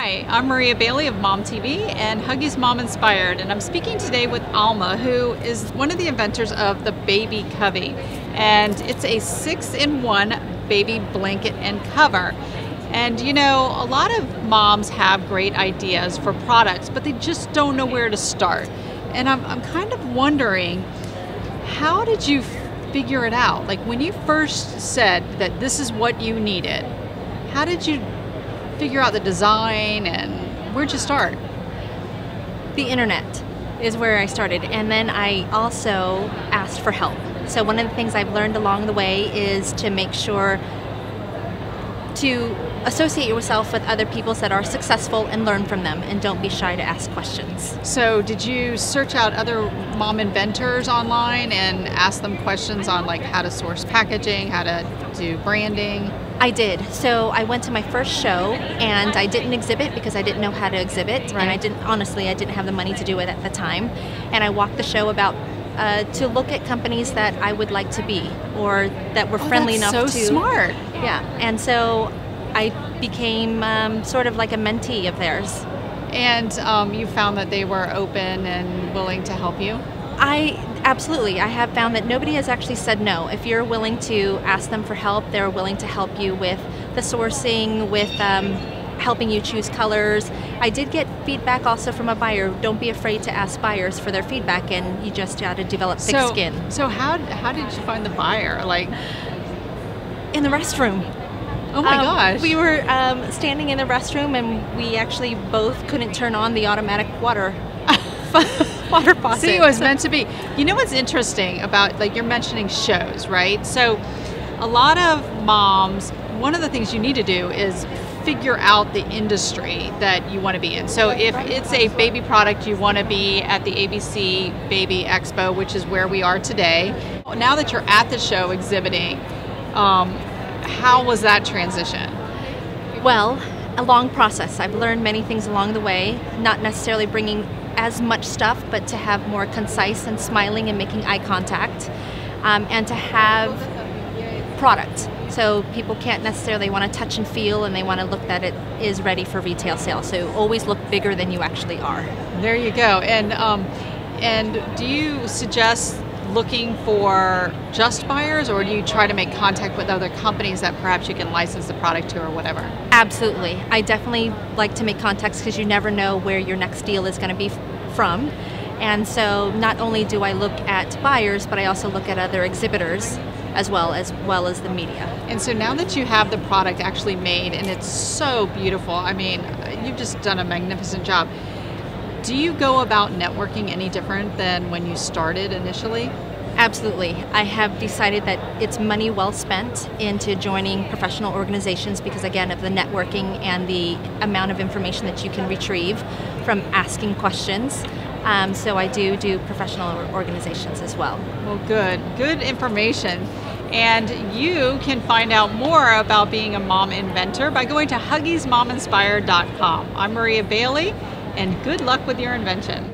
Hi, I'm Maria Bailey of Mom TV and Huggies Mom Inspired, and I'm speaking today with Alma, who is one of the inventors of the Baby Covey, and it's a 6-in-1 baby blanket and cover. And you know, a lot of moms have great ideas for products, but they just don't know where to start. And I'm kind of wondering, how did you figure it out? Like when you first said that this is what you needed, how did you figure out the design and where'd you start? The internet is where I started, and then I also asked for help. So one of the things I've learned along the way is to make sure to associate yourself with other people that are successful and learn from them, and don't be shy to ask questions. So did you search out other mom inventors online and ask them questions on like how to source packaging, how to do branding? I did. So I went to my first show, and I didn't exhibit because I didn't know how to exhibit, Right. and I didn't have the money to do it at the time. And I walked the show about to look at companies that I would like to be, or that were friendly that's enough so to. smart. Yeah, and so I became sort of like a mentee of theirs. And you found that they were open and willing to help you? Absolutely. I have found that nobody has actually said no. If you're willing to ask them for help, they're willing to help you with the sourcing, with helping you choose colors. I did get feedback also from a buyer. Don't be afraid to ask buyers for their feedback, and you just got to develop thick skin. So how did you find the buyer? Like, In the restroom. oh my gosh. We were standing in the restroom, and we actually both couldn't turn on the automatic water faucet. See, it was meant to be. You know what's interesting about, like, you're mentioning shows, right? So a lot of moms, one of the things you need to do is figure out the industry that you want to be in. So if it's a baby product, you want to be at the ABC Baby Expo, which is where we are today. Now that you're at the show exhibiting, how was that transition? Well, a long process. I've learned many things along the way, not necessarily bringing as much stuff, but to have more concise and smiling and making eye contact, and to have product. So people can't necessarily want to touch and feel, and they want to look that it is ready for retail sale. So always look bigger than you actually are. There you go. And do you suggest looking for just buyers, or do you try to make contact with other companies that perhaps you can license the product to or whatever? Absolutely. I definitely like to make contacts because you never know where your next deal is going to be from. And so not only do I look at buyers, but I also look at other exhibitors as well as the media. And so now that you have the product actually made and it's so beautiful, I mean, you've just done a magnificent job. Do you go about networking any different than when you started initially? Absolutely. I have decided that it's money well spent into joining professional organizations because, again, of the networking and the amount of information that you can retrieve from asking questions. So I do professional organizations as well. Well, good information. And you can find out more about being a mom inventor by going to HuggiesMomInspired.com. I'm Maria Bailey, and good luck with your invention.